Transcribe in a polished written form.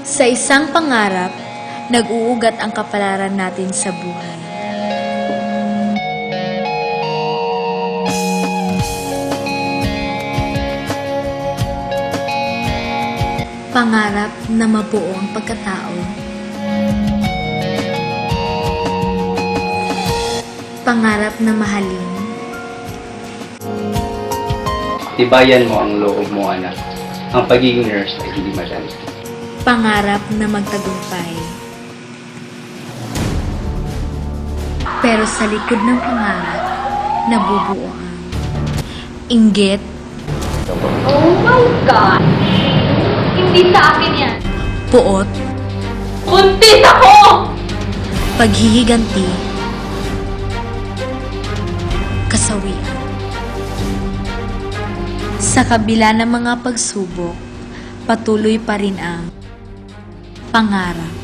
Sa isang pangarap, nag-uugat ang kapalaran natin sa buhay. Pangarap na mabuo ang pagkatao. Pangarap na mahalin. Tibayan mo ang loob mo, anak. Ang pagiging nurse ay hindi madali. Pangarap na magtagumpay. Pero sa likod ng pangarap, nabubuo ang inggit, Oh my God! Hindi sa akin yan. puot, Buntis ako! paghihiganti, kasawian. Sa kabila ng mga pagsubok, patuloy pa rin ang pangarap.